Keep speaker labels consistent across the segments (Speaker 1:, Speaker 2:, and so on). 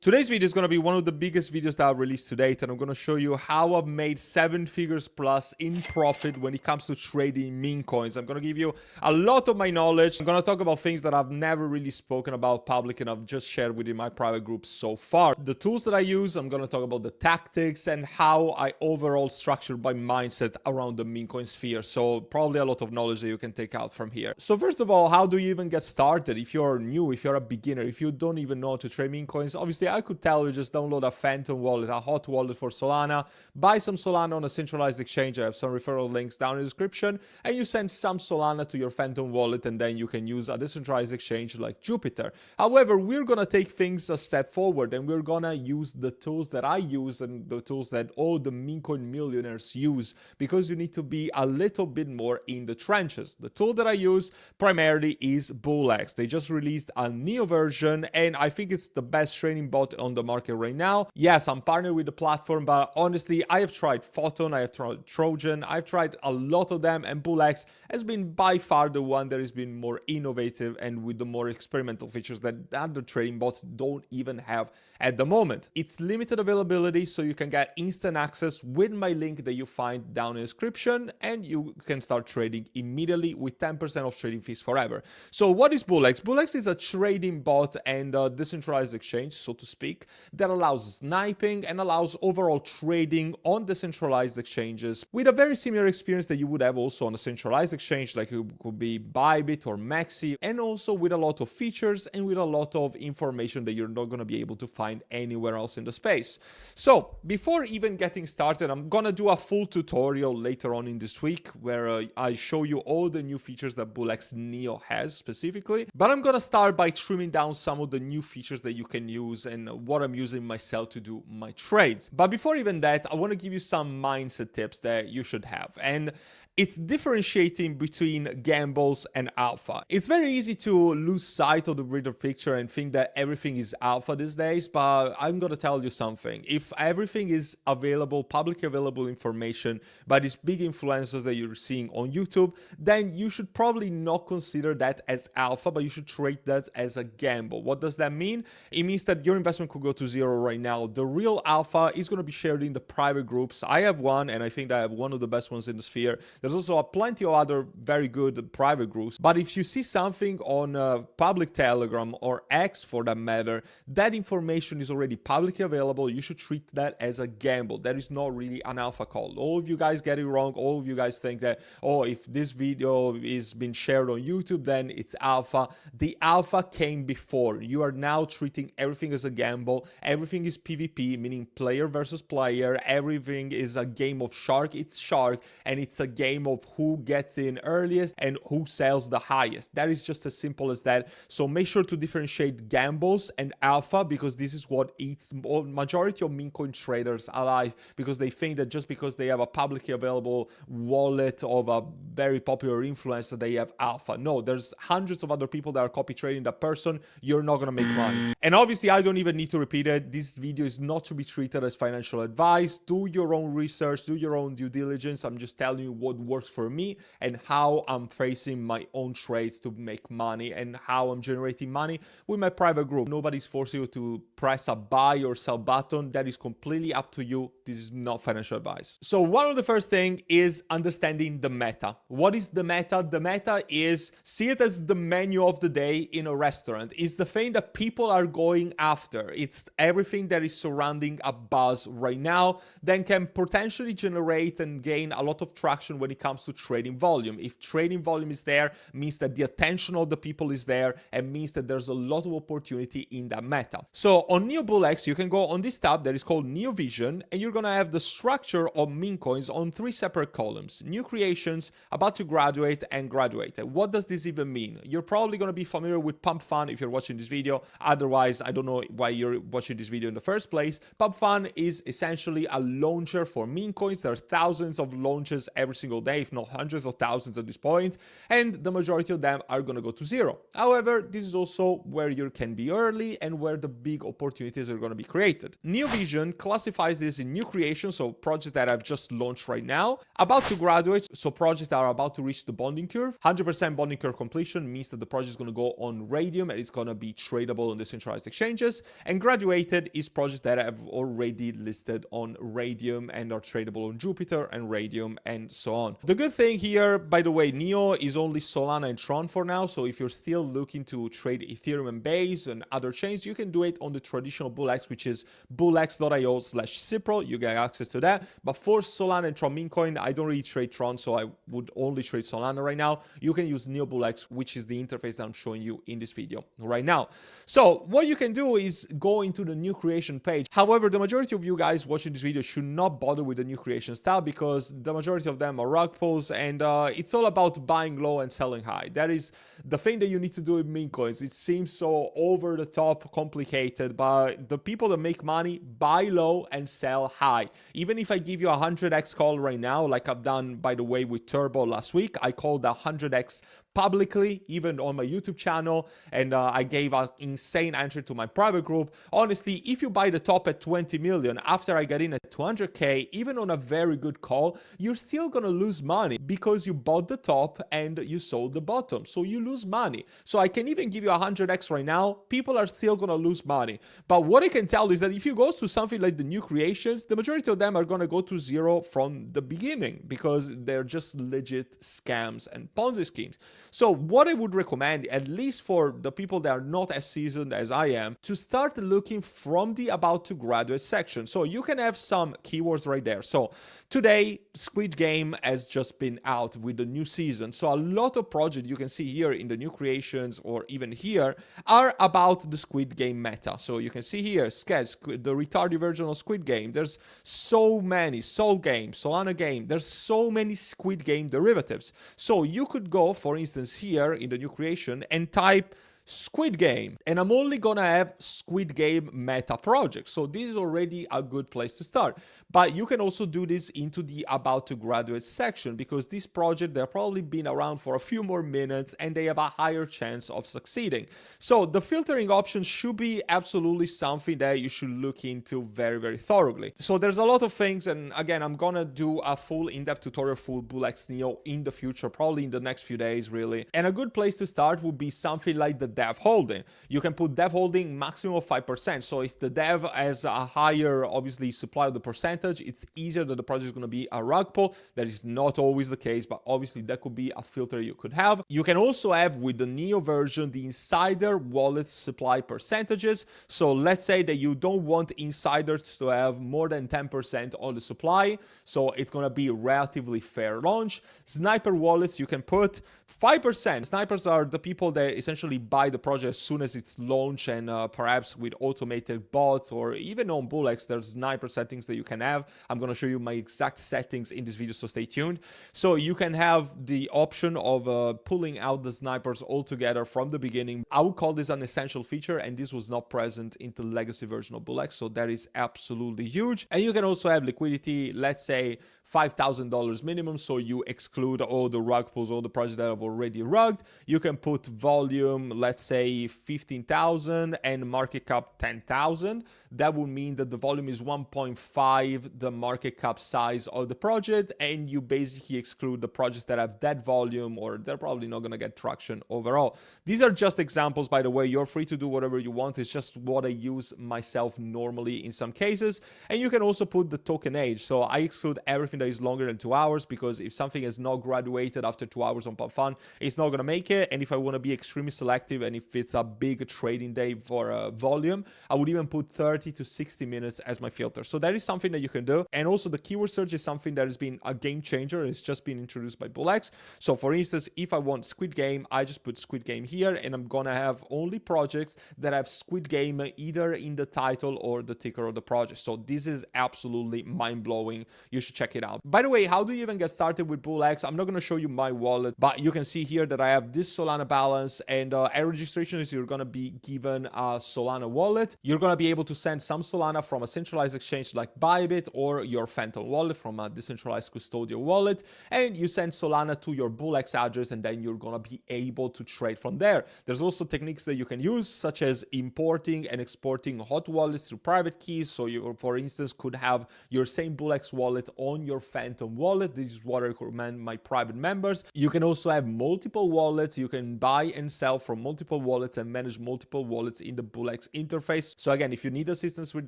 Speaker 1: Today's video is going to be one of the biggest videos that I've released to date, and I'm going to show you how I've made 7 figures plus in profit when it comes to trading meme coins. I'm going to give you a lot of my knowledge. I'm going to talk about things that I've never really spoken about public and I've just shared within my private groups so far. The tools that I use, I'm going to talk about the tactics and how I overall structured my mindset around the meme coin sphere. So probably a lot of knowledge that you can take out from here. So first of all, how do you even get started? If you're new, if you're a beginner, if you don't even know how to trade meme coins, obviously I could tell you just download a Phantom wallet, a hot wallet for Solana, buy some Solana on a centralized exchange. I have some referral links down in the description, and you send some Solana to your Phantom wallet, and then you can use a decentralized exchange like Jupiter. However, we're gonna take things a step forward, and we're gonna use the tools that I use and the tools that all the Memecoin millionaires use, because you need to be a little bit more in the trenches. The tool that I use primarily is BullX. They just released a Neo version, and I think it's the best trading bot on the market right now. Yes, I'm partnered with the platform, but honestly, I have tried Photon, I have tried Trojan, I've tried a lot of them, and BullX has been by far the one that has been more innovative and with the more experimental features that other trading bots don't even have at the moment. It's limited availability, so you can get instant access with my link that you find down in the description, and you can start trading immediately with 10% off trading fees forever. So what is BullX? BullX is a trading bot and a decentralized exchange, so to speak, that allows sniping and allows overall trading on decentralized exchanges with a very similar experience that you would have also on a centralized exchange, like it could be Bybit or Maxi, and also with a lot of features and with a lot of information that you're not going to be able to find anywhere else in the space. So before even getting started, I'm gonna do a full tutorial later on in this week where I show you all the new features that BullX Neo has specifically, but I'm gonna start by trimming down some of the new features that you can use and what I'm using myself to do my trades. But before even that, I want to give you some mindset tips that you should have, and it's differentiating between gambles and alpha. It's very easy to lose sight of the bigger picture and think that everything is alpha these days, but I'm gonna tell you something. If everything is available, publicly available information by these big influencers that you're seeing on YouTube, then you should probably not consider that as alpha, but you should treat that as a gamble. What does that mean? It means that your investment could go to zero right now. The real alpha is gonna be shared in the private groups. I have one, and I think that I have one of the best ones in the sphere. There's also plenty of other very good private groups. But if you see something on public Telegram or X for that matter, that information is already publicly available. You should treat that as a gamble. That is not really an alpha call. All of you guys get it wrong. All of you guys think that, oh, if this video is being shared on YouTube, then it's alpha. The alpha came before. You are now treating everything as a gamble. Everything is PvP, meaning player versus player. Everything is a game of shark. It's shark, and it's a game of who gets in earliest and who sells the highest. That is just as simple as that. So make sure to differentiate gambles and alpha, because this is what eats majority of meme coin traders alive, because they think that just because they have a publicly available wallet of a very popular influencer, they have alpha. No, there's hundreds of other people that are copy trading that person. You're not gonna make money. And obviously, I don't even need to repeat it. This video is not to be treated as financial advice. Do your own research, do your own due diligence. I'm just telling you what works for me and how I'm facing my own trades to make money and how I'm generating money with my private group. Nobody's forcing you to press a buy or sell button. That is completely up to you. This is not financial advice. So one of the first thing is understanding the meta. What is the meta? The meta is, see it as the menu of the day in a restaurant. It's the thing that people are going after. It's everything that is surrounding a buzz right now, then can potentially generate and gain a lot of traction when it comes to trading volume. If trading volume is there, means that the attention of the people is there, and means that there's a lot of opportunity in that meta. So on Neo BullX, you can go on this tab that is called Neo Vision, and you're gonna have the structure of meme coins on 3 separate columns: new creations, about to graduate, and graduated. What does this even mean? You're probably gonna be familiar with Pump Fun if you're watching this video. Otherwise, I don't know why you're watching this video in the first place. Pump Fun is essentially a launcher for meme coins. There are thousands of launches every single single day, if not hundreds of thousands at this point, and the majority of them are going to go to zero. However, this is also where you can be early and where the big opportunities are going to be created. NeoVision classifies this in new creation, so projects that I've just launched right now, about to graduate, so projects that are about to reach the bonding curve. 100% bonding curve completion means that the project is going to go on Radium and it's going to be tradable on decentralized exchanges, and graduated is projects that have already listed on Radium and are tradable on Jupiter and Radium and so on. The good thing here, by the way, Neo is only Solana and Tron for now, so if you're still looking to trade Ethereum and Base and other chains, you can do it on the traditional BullX, which is bullx.io/Cipro. You get access to that. But for Solana and Tron Memecoin, I don't really trade Tron, so I would only trade Solana right now. You can use Neo BullX, which is the interface that I'm showing you in this video right now. So what you can do is go into the new creation page. However, the majority of you guys watching this video should not bother with the new creation style because the majority of them are rug pulls, and it's all about buying low and selling high. That is the thing that you need to do with meme coins. It seems so over the top complicated, but the people that make money buy low and sell high. Even if I give you a 100x call right now, like I've done, by the way, with Turbo last week, I called a 100x publicly, even on my YouTube channel, and I gave an insane entry to my private group. Honestly, if you buy the top at 20 million, after I get in at 200k, even on a very good call, you're still gonna lose money because you bought the top and you sold the bottom, so you lose money. So I can even give you 100x right now, people are still gonna lose money. But what I can tell is that if you go to something like the new creations, the majority of them are gonna go to zero from the beginning because they're just legit scams and Ponzi schemes. So what I would recommend, at least for the people that are not as seasoned as I am, to start looking from the about to graduate section. So you can have some keywords right there. So today, Squid Game has just been out with the new season. So a lot of projects you can see here in the new creations or even here are about the Squid Game meta. So you can see here, Sketch, the retarded version of Squid Game. There's so many, Sol Game, Solana Game. There's so many Squid Game derivatives. So you could go, for instance, here in the new creation and type Squid Game, and I'm only gonna have Squid Game meta projects. So this is already a good place to start. But you can also do this into the about to graduate section because this project, they're probably been around for a few more minutes and they have a higher chance of succeeding. So the filtering options should be absolutely something that you should look into very, very thoroughly. So there's a lot of things, and again, I'm gonna do a full in-depth tutorial for BullX Neo in the future, probably in the next few days, really. And a good place to start would be something like the dev holding. You can put dev holding maximum of 5%. So if the dev has a higher, obviously, supply of the percentage, it's easier that the project is going to be a rug pull. That is not always the case, but obviously that could be a filter you could have. You can also have with the Neo version the insider wallet supply percentages. So let's say that you don't want insiders to have more than 10% on the supply, so it's going to be relatively fair launch. Sniper wallets, you can put 5%. Snipers are the people that essentially buy the project as soon as it's launched, and perhaps with automated bots or even on BullX, there's sniper settings that you can have. I'm going to show you my exact settings in this video, so stay tuned. So you can have the option of pulling out the snipers altogether from the beginning. I would call this an essential feature, and this was not present in the legacy version of BullX, so that is absolutely huge. And you can also have liquidity, let's say $5,000 minimum, so you exclude all the rug pulls, all the projects that have already rugged. You can put volume, let's say 15,000, and market cap 10,000. That would mean that the volume is 1.5 the market cap size of the project, and you basically exclude the projects that have that volume or they're probably not going to get traction overall. These are just examples, by the way. You're free to do whatever you want. It's just what I use myself normally in some cases. And you can also put the token age. So I exclude everything that is longer than 2 hours, because if something is not graduated after 2 hours on Pump Fun, it's not going to make it. And if I want to be extremely selective, and if it's a big trading day for volume, I would even put 30 to 60 minutes as my filter. So that is something that you can do. And also the keyword search is something that has been a game changer. It's just been introduced by BullX. So for instance, if I want Squid Game, I just put Squid Game here, and I'm gonna have only projects that have Squid Game either in the title or the ticker of the project. So this is absolutely mind-blowing. You should check it out. account. By the way, how do you even get started with BullX? I'm not going to show you my wallet, but you can see here that I have this Solana balance, and at registration is you're going to be given a Solana wallet. You're going to be able to send some Solana from a centralized exchange like Bybit or your Phantom wallet from a decentralized custodial wallet, and you send Solana to your BullX address, and then you're going to be able to trade from there. There's also techniques that you can use, such as importing and exporting hot wallets through private keys. So you, for instance, could have your same BullX wallet on your Phantom wallet. This is what I recommend my private members. You can also have multiple wallets. You can buy and sell from multiple wallets and manage multiple wallets in the BullX interface. So again, if you need assistance with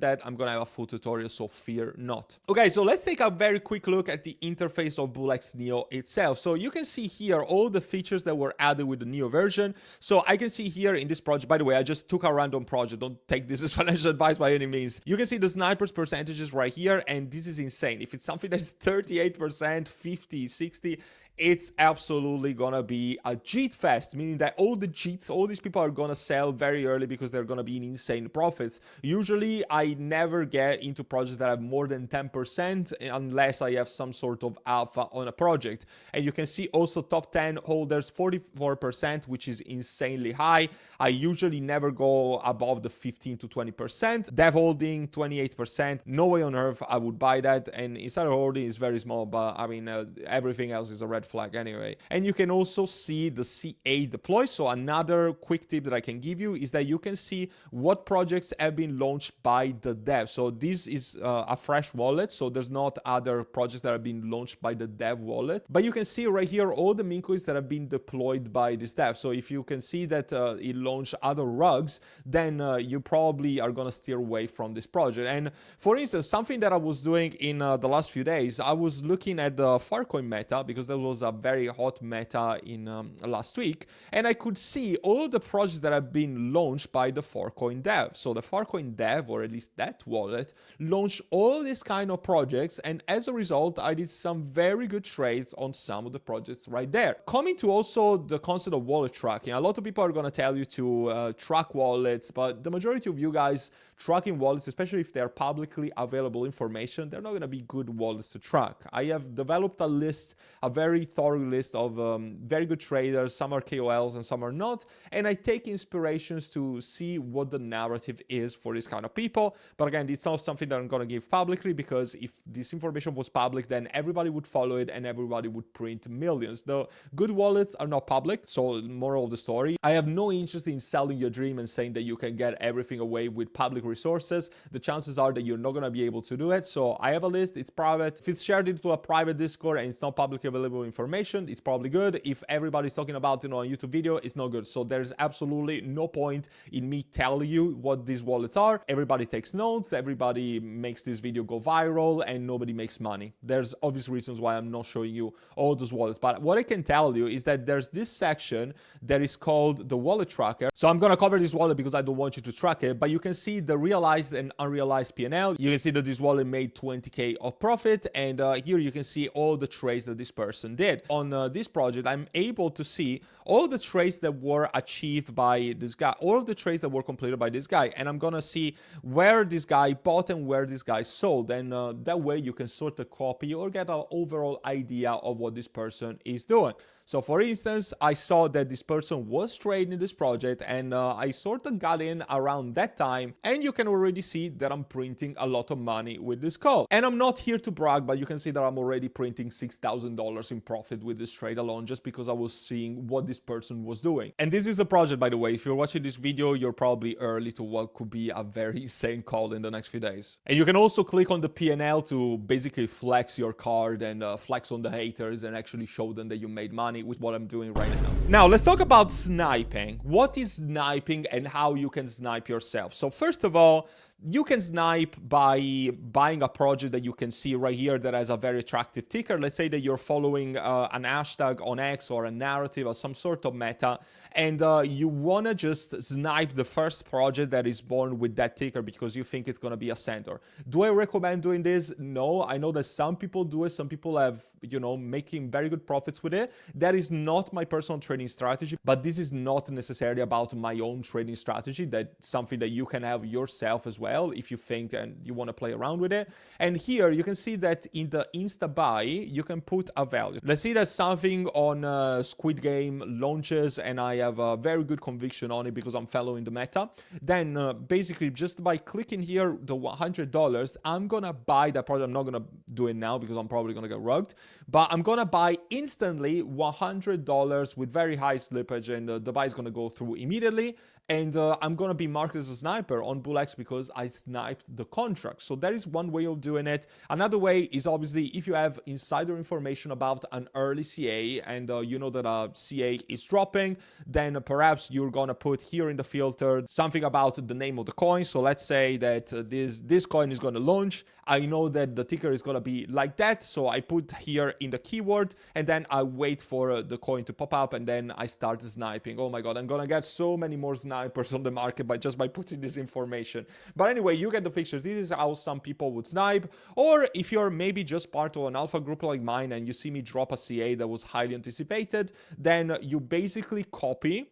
Speaker 1: that, I'm gonna have a full tutorial, so fear not. Okay, so let's take a very quick look at the interface of BullX Neo itself. So you can see here all the features that were added with the Neo version. So I can see here in this project, by the way, I just took a random project. Don't take this as financial advice by any means. You can see the snipers percentages right here, and this is insane. If it's something that's 38%, 50, 60, it's absolutely gonna be a JIT fest, meaning that all the JITs, all these people are gonna sell very early because they're gonna be in insane profits. Usually, I never get into projects that have more than 10% unless I have some sort of alpha on a project. And you can see also top 10 holders, 44%, which is insanely high. I usually never go above the 15 to 20%. Dev holding, 28%. No way on earth I would buy that. And insider holding is very small, but I mean, everything else is a red flag anyway. And you can also see the CA deploy. So another quick tip that I can give you is that you can see what projects have been launched by the dev. So this is a fresh wallet, so there's not other projects that have been launched by the dev wallet, but you can see right here all the memecoins that have been deployed by this dev. So if you can see that it launched other rugs, then you probably are gonna steer away from this project. And for instance, something that I was doing in the last few days, I was looking at the Filecoin meta, because there was a very hot meta in last week, and I could see all the projects that have been launched by the Filecoin dev. So the Filecoin dev, or at least that wallet, launched all these kind of projects, and as a result, I did some very good trades on some of the projects right there. Coming to also the concept of wallet tracking, a lot of people are going to tell you to track wallets, but the majority of you guys tracking wallets, especially if they're publicly available information, they're not going to be good wallets to track. I have developed a list, a very thorough list of very good traders. Some are KOLs and some are not, and I take inspirations to see what the narrative is for this kind of people. But again, it's not something that I'm going to give publicly, because if this information was public, then everybody would follow it and everybody would print millions. The good wallets are not public, so moral of the story, I have no interest in selling your dream and saying that you can get everything away with public resources. The chances are that you're not going to be able to do it. So I have a list, it's private. If it's shared into a private Discord and it's not publicly available information, it's probably good. If everybody's talking about it on a YouTube video, it's not good. So there's absolutely no point in me telling you what these wallets are. Everybody takes notes, everybody makes this video go viral, and nobody makes money. There's obvious reasons why I'm not showing you all those wallets, but what I can tell you is that there's this section that is called the wallet tracker. So I'm going to cover this wallet because I don't want you to track it, but you can see the realized and unrealized P&L. You can see that this wallet made 20k of profit, and here you can see all the trades that this person did. On this project, I'm able to see all the trades that were achieved by this guy, all of the trades that were completed by this guy, and I'm gonna see where this guy bought and where this guy sold, and that way you can sort of copy or get an overall idea of what this person is doing. So for instance, I saw that this person was trading this project, and I sort of got in around that time, and you can already see that I'm printing a lot of money with this call. And I'm not here to brag, but you can see that I'm already printing $6,000 in profit with this trade alone, just because I was seeing what this person was doing. And this is the project, by the way. If you're watching this video, you're probably early to what could be a very insane call in the next few days. And you can also click on the P&L to basically flex your card and flex on the haters and actually show them that you made money with what I'm doing right now. Now, let's talk about sniping. What is sniping and how you can snipe yourself? So first of all, you can snipe by buying a project that you can see right here that has a very attractive ticker. Let's say that you're following an hashtag on X or a narrative or some sort of meta, and you want to just snipe the first project that is born with that ticker because you think it's going to be a center. Do I recommend doing this? No. I know that some people do it. Some people have, you know, making very good profits with it. That is not my personal trading strategy, but this is not necessarily about my own trading strategy. That's something that you can have yourself as well. well if you think and you want to play around with it. And here you can see that in the insta buy, you can put a value. Let's say that something on Squid Game launches and I have a very good conviction on it because I'm following the meta. Then basically just by clicking here, the $100, I'm gonna buy that project. I'm not gonna do it now because I'm probably gonna get rugged, but I'm gonna buy instantly $100 with very high slippage, and the buy is gonna go through immediately. And I'm gonna be marked as a sniper on BullX because I sniped the contract. So that is one way of doing it. Another way is obviously if you have insider information about an early CA and you know that a CA is dropping, then perhaps you're gonna put here in the filter something about the name of the coin. So let's say that this coin is gonna launch. I know that the ticker is gonna be like that, so I put here in the keyword, and then I wait for the coin to pop up, and then I start sniping. Oh my god, I'm gonna get so many more snipers on the market by putting this information. But anyway, you get the pictures. This is how some people would snipe. Or if you're maybe just part of an alpha group like mine and you see me drop a CA that was highly anticipated, then you basically copy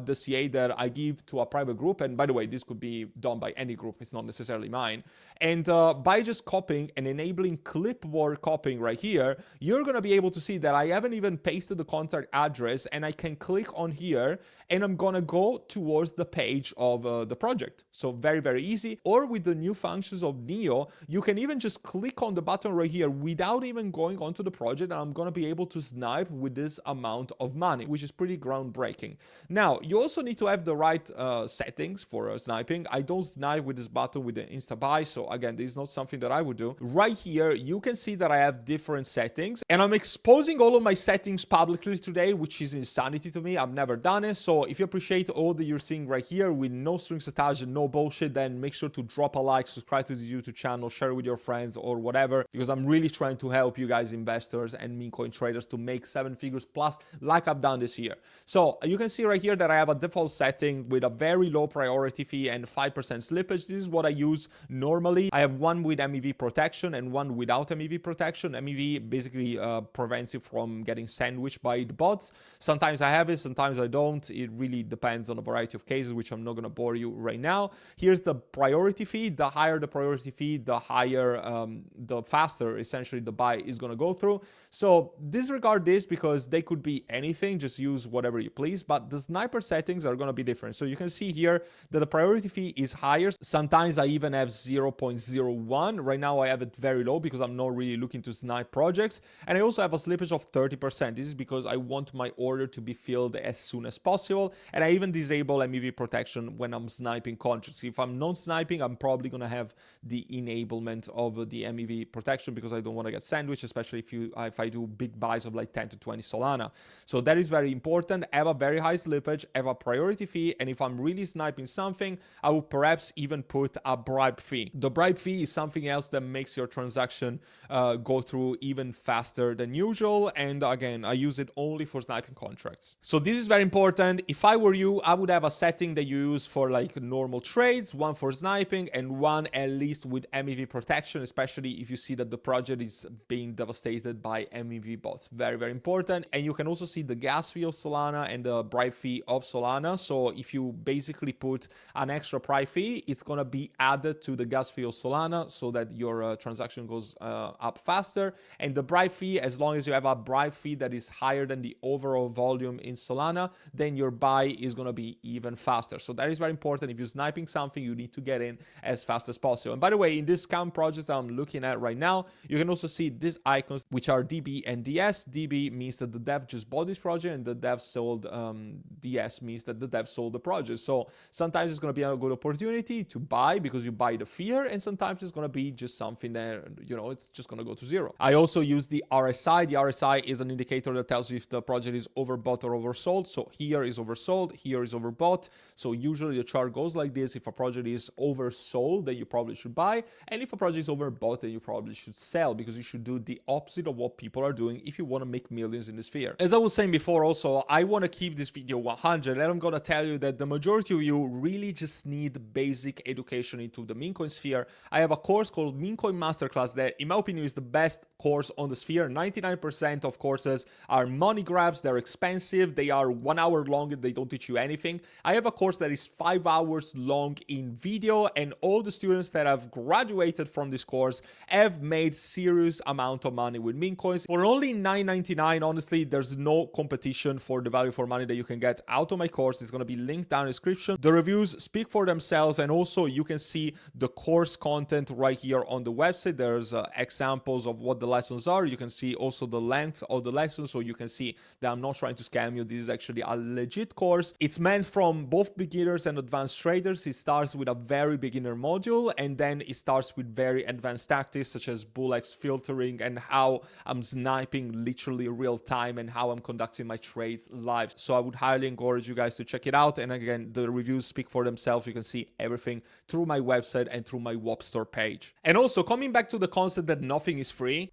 Speaker 1: the CA that I give to a private group. And by the way, this could be done by any group. It's not necessarily mine. And by just copying and enabling clipboard copying right here, you're going to be able to see that I haven't even pasted the contact address, and I can click on here and I'm going to go towards the page of the project. So very, very easy. Or with the new functions of Neo, you can even just click on the button right here without even going onto the project, and I'm going to be able to snipe with this amount of money, which is pretty groundbreaking. Now, you also need to have the right settings for sniping. I don't snipe with this button with the insta buy, so again, this is not something that I would do. Right here, you can see that I have different settings, and I'm exposing all of my settings publicly today, which is insanity to me. I've never done it. So if you appreciate all that you're seeing right here with no strings attached and no bullshit, then make sure to drop a like, subscribe to the YouTube channel, share it with your friends or whatever, because I'm really trying to help you guys, investors and meme coin traders, to make 7 figures plus like I've done this year. So you can see right here that I have a default setting with a very low priority fee and 5% slippage. This is what I use normally. I have one with MEV protection and one without MEV protection. MEV basically prevents you from getting sandwiched by the bots. Sometimes I have it, sometimes I don't. It really depends on a variety of cases, which I'm not going to bore you right now. Here's the priority fee. The higher the priority fee, the higher, the faster essentially the buy is going to go through. So disregard this because they could be anything. Just use whatever you please. But the sniper settings are going to be different. So you can see here that the priority fee is higher. Sometimes I even have 0.01. Right now I have it very low because I'm not really looking to snipe projects. And I also have a slippage of 30%. This is because I want my order to be filled as soon as possible. And I even disable MEV protection when I'm sniping contracts. If I'm not sniping, I'm probably going to have the enablement of the MEV protection because I don't want to get sandwiched, especially if I do big buys of like 10 to 20 Solana. So that is very important. Have a very high slippage, have a priority fee, and if I'm really sniping something, I would perhaps even put a bribe fee. The bribe fee is something else that makes your transaction go through even faster than usual. And again, I use it only for sniping contracts. So this is very important. If I were you, I would have a setting that you use for like normal trades, one for sniping and one at least with MEV protection, especially if you see that the project is being devastated by MEV bots. Very, very important. And you can also see the gas fee of Solana and the bribe fee of Solana. So if you basically put an extra bribe fee, it's going to be added to the gas fee of Solana so that your transaction goes up faster. And the bribe fee, as long as you have a bribe fee that is higher than the overall volume in Solana, then your buy is going to be even faster. So that is very important. If you're sniping something, you need to get in as fast as possible. And by the way, in this scam project that I'm looking at right now, you can also see these icons, which are DB and DS. DB means that the dev just bought this project, and the dev sold, DS means that the dev sold the project. So sometimes it's going to be a good opportunity to buy because you buy the fear, and sometimes it's going to be just something that, you know, it's just going to go to zero. I also use the RSI. The RSI is an indicator that tells you if the project is overbought or oversold. So here is oversold, here is overbought. So usually the chart goes like this. If a project is oversold, then you probably should buy. And if a project is overbought, then you probably should sell, because you should do the opposite of what people are doing if you want to make millions in this sphere. As I was saying before, also, I want to keep this video 100. And I'm gonna tell you that the majority of you really just need basic education into the Memecoin sphere. I have a course called Memecoin Masterclass that, in my opinion, is the best course on the sphere. 99% of courses are money grabs, they're expensive, they are 1 hour long and they don't teach you anything. I have a course that is 5 hours long in video, and all the students that have graduated from this course have made serious amount of money with Memecoins. For only $9.99, honestly, there's no competition for the value for money that you can get out of my course. It's going to be linked down in the description. The reviews speak for themselves, and also you can see the course content right here on the website. There's examples of what the lessons are. You can see also the length of the lessons, so you can see that I'm not trying to scam you. This is actually a legit course. It's meant from both beginners and advanced traders. It starts with a very beginner module, and then it starts with very advanced tactics such as bull-X filtering and how I'm sniping literally real time and how I'm conducting my trades live. So I would highly encourage you guys to check it out. And again, the reviews speak for themselves. You can see everything through my website and through my WOP store page. And also, coming back to the concept that nothing is free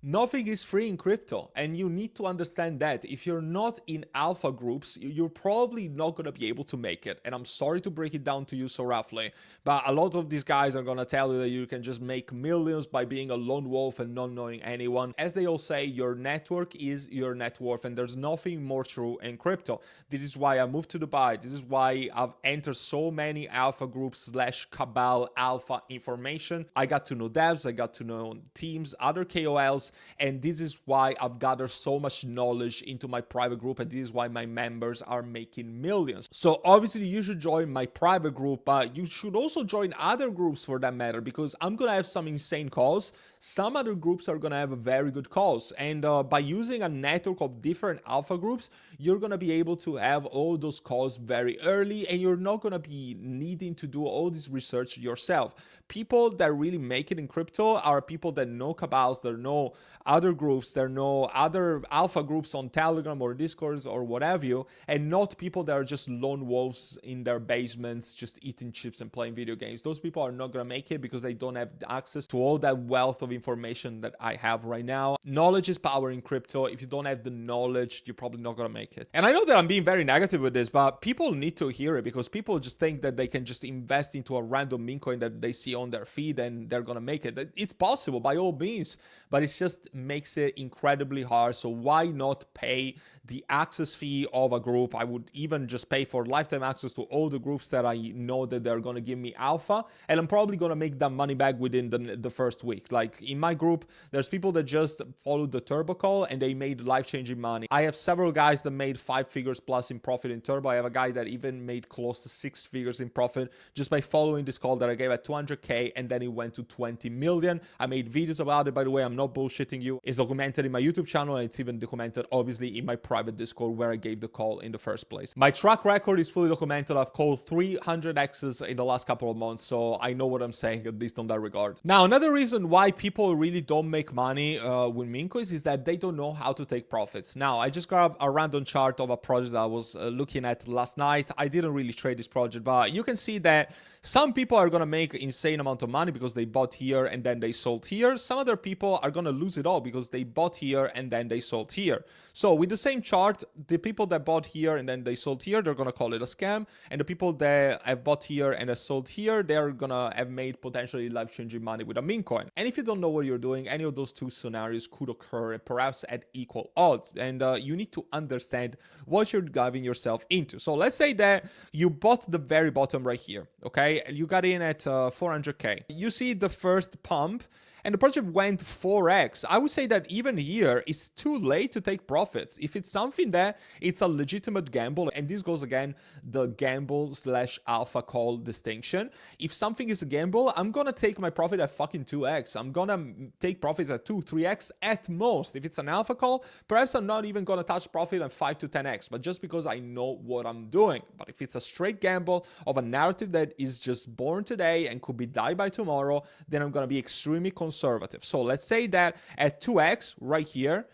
Speaker 1: in crypto. And you need to understand that if you're not in alpha groups, you're probably not going to be able to make it. And I'm sorry to break it down to you so roughly, but a lot of these guys are going to tell you that you can just make millions by being a lone wolf and not knowing anyone. As they all say, your network is your net worth, and there's nothing more true in crypto. This is why I moved to Dubai. This is why I've entered so many alpha groups / cabal alpha information. I got to know devs, I got to know teams, other KOLs, and this is why I've gathered so much knowledge into my private group, and this is why my members are making millions. So obviously you should join my private group, but you should also join other groups for that matter, because I'm gonna have some insane calls. Some other groups are gonna have very good calls, and by using a network of different alpha groups, you're gonna be able to have all those calls very early, and you're not gonna be needing to do all this research yourself. People that really make it in crypto are people that know cabals, that know other groups, that know other alpha groups on Telegram or Discords or whatever you, and not people that are just lone wolves in their basements just eating chips and playing video games. Those people are not gonna make it because they don't have access to all that wealth of information that I have right now. Knowledge is power in crypto. If you don't have the knowledge, you're probably not gonna make it. And I know that I'm being very negative with this, but people need to hear it, because people just think that they can just invest into a random meme coin that they see on their feed and they're gonna make it. It's possible by all means, but it just makes it incredibly hard. So why not pay the access fee of a group? I would even just pay for lifetime access to all the groups that I know that they're gonna give me alpha, and I'm probably gonna make that money back within the first week. Like in my group, there's people that just followed the turbo call and they made life-changing money. I have several guys that made 5 figures plus in profit in turbo. I have a guy that even made close to 6 figures in profit just by following this call that I gave at 200k, and then it went to 20 million. I made videos about it, by the way. I'm not bullshitting you. It's documented in my YouTube channel, and it's even documented obviously in my private Discord where I gave the call in the first place. My track record is fully documented. I've called 300 X's in the last couple of months, so I know what I'm saying, at least on that regard. Now, another reason why people really don't make money with meme coins is that they don't know how to take profits. Now, I just grabbed a random chart of a project that I was looking at last night. I didn't really trade this project, but you can see that some people are going to make insane amount of money because they bought here and then they sold here. Some other people are going to lose it all because they bought here and then they sold here. So with the same chart, the people that bought here and then they sold here, they're going to call it a scam. And the people that have bought here and have sold here, they're going to have made potentially life-changing money with a meme coin. And if you don't know what you're doing, any of those two scenarios could occur, perhaps at equal odds. And you need to understand what you're diving yourself into. So let's say that you bought the very bottom right here, okay? You got in at 400k. You see the first pump, and the project went 4x. I would say that even here, it's too late to take profits. If it's something that it's a legitimate gamble, and this goes again, the gamble / alpha call distinction. If something is a gamble, I'm gonna take my profit at fucking 2x. I'm gonna take profits at 2, 3x at most. If it's an alpha call, perhaps I'm not even gonna touch profit at 5 to 10x, but just because I know what I'm doing. But if it's a straight gamble of a narrative that is just born today and could be died by tomorrow, then I'm gonna be extremely conservative. So let's say that at 2x right here,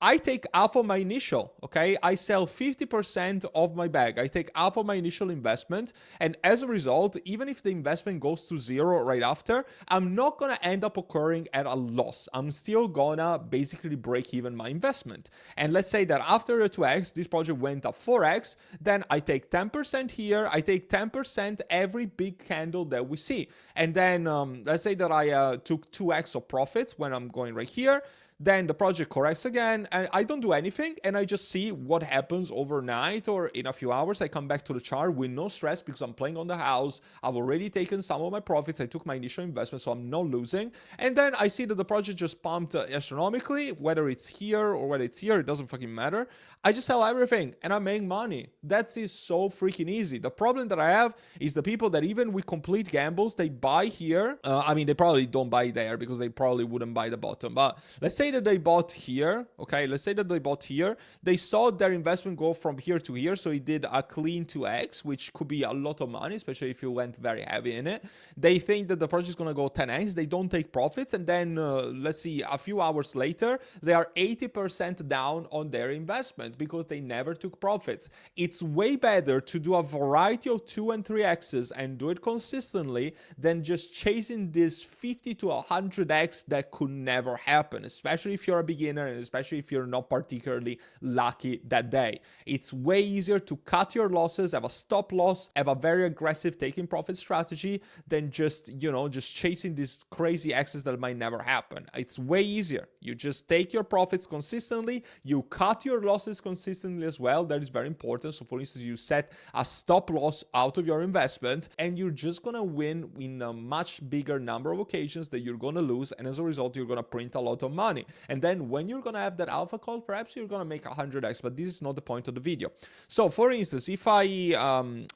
Speaker 1: I take half of my initial, okay? I sell 50% of my bag. I take half of my initial investment. And as a result, even if the investment goes to zero right after, I'm not gonna end up occurring at a loss. I'm still gonna basically break even my investment. And let's say that after the 2x, this project went up 4x, then I take 10% here, I take 10% every big candle that we see. And then let's say that I took 2x of profits when I'm going right here. Then the project corrects again, and I don't do anything, and I just see what happens overnight or in a few hours. I come back to the chart with no stress because I'm playing on the house. I've already taken some of my profits. I took my initial investment, so I'm not losing. And then I see that the project just pumped astronomically, whether it's here or whether it's here, it doesn't fucking matter. I just sell everything, and I make money. That is so freaking easy. The problem that I have is the people that even with complete gambles, they buy here. I mean, they probably don't buy there because they probably wouldn't buy the bottom. But let's say that they bought here, okay? Let's say that they bought here. They saw their investment go from here to here, so it did a clean 2x, which could be a lot of money, especially if you went very heavy in it. They think that the project is gonna go 10x. They don't take profits, and then let's see, a few hours later, they are 80% down on their investment because they never took profits. It's way better to do a variety of 2 and 3x's and do it consistently than just chasing this 50 to 100x that could never happen, especially if you're a beginner and especially if you're not particularly lucky that day. It's way easier to cut your losses, have a stop loss, have a very aggressive taking profit strategy than just, just chasing these crazy X's that might never happen. It's way easier. You just take your profits consistently, you cut your losses consistently as well. That is very important. So for instance, you set a stop loss out of your investment and you're just gonna win in a much bigger number of occasions that you're gonna lose, and as a result you're gonna print a lot of money. And then when you're gonna have that alpha call, perhaps you're gonna make 100x, but this is not the point of the video. So for instance, if I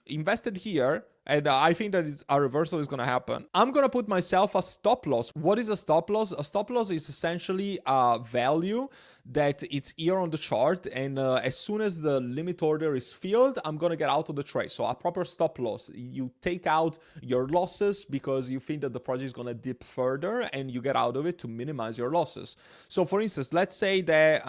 Speaker 1: invested here, and I think that a reversal is going to happen, I'm going to put myself a stop loss. What is a stop loss? A stop loss is essentially a value that it's here on the chart, and as soon as the limit order is filled, I'm going to get out of the trade. So a proper stop loss, you take out your losses because you think that the project is going to dip further and you get out of it to minimize your losses. So for instance, let's say that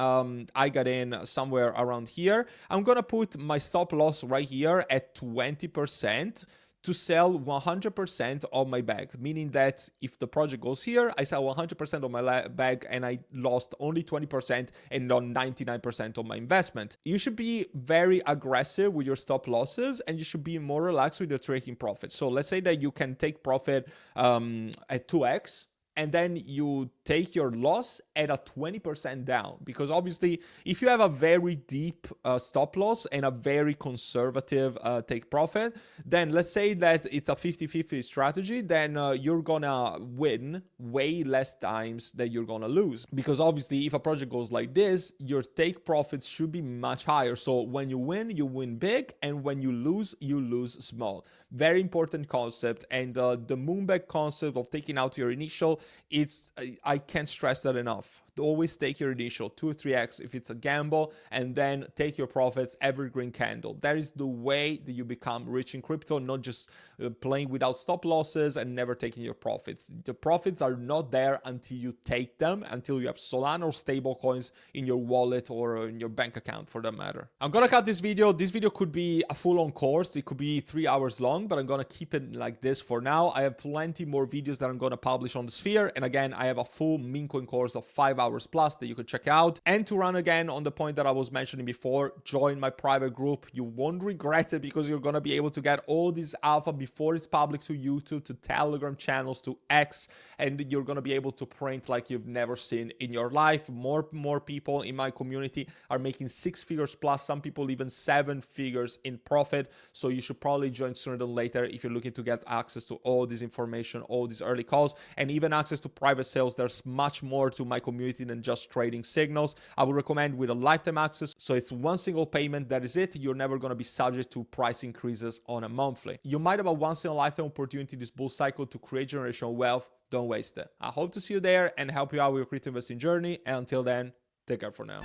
Speaker 1: I got in somewhere around here. I'm going to put my stop loss right here at 20%. To sell 100% of my bag, meaning that if the project goes here, I sell 100% of my bag and I lost only 20% and not 99% of my investment. You should be very aggressive with your stop losses and you should be more relaxed with your trading profit. So let's say that you can take profit at 2x, and then you take your loss at a 20% down. Because obviously, if you have a very deep stop loss and a very conservative take profit, then let's say that it's a 50-50 strategy, then you're gonna win way less times than you're gonna lose. Because obviously, if a project goes like this, your take profits should be much higher. So when you win big, and when you lose small. Very important concept. And the Moonbag concept of taking out your initial, I can't stress that enough. Always take your initial 2 or 3x if it's a gamble, and then take your profits every green candle. That is the way that you become rich in crypto, not just playing without stop losses and never taking your profits. The profits are not there until you take them, until you have Solana or stable coins in your wallet or in your bank account for that matter. I'm gonna cut this video. This video could be a full-on course. It could be 3 hours long, but I'm gonna keep it like this for now. I have plenty more videos that I'm gonna publish on the Sphere, and again, I have a full Memecoin course of 5 hours plus that you could check out. And to run again on the point that I was mentioning before, join my private group. You won't regret it because you're going to be able to get all this alpha before it's public to YouTube, to Telegram channels, to X, and you're going to be able to print like you've never seen in your life. More people in my community are making 6 figures plus, some people even 7 figures in profit. So you should probably join sooner than later if you're looking to get access to all this information, all these early calls, and even access to private sales. There's much more to my community than just trading signals. I would recommend with a lifetime access. So it's one single payment. That is it. You're never going to be subject to price increases on a monthly. You might have a once in a lifetime opportunity this bull cycle to create generational wealth. Don't waste it. I hope to see you there and help you out with your crypto investing journey. And until then, take care for now.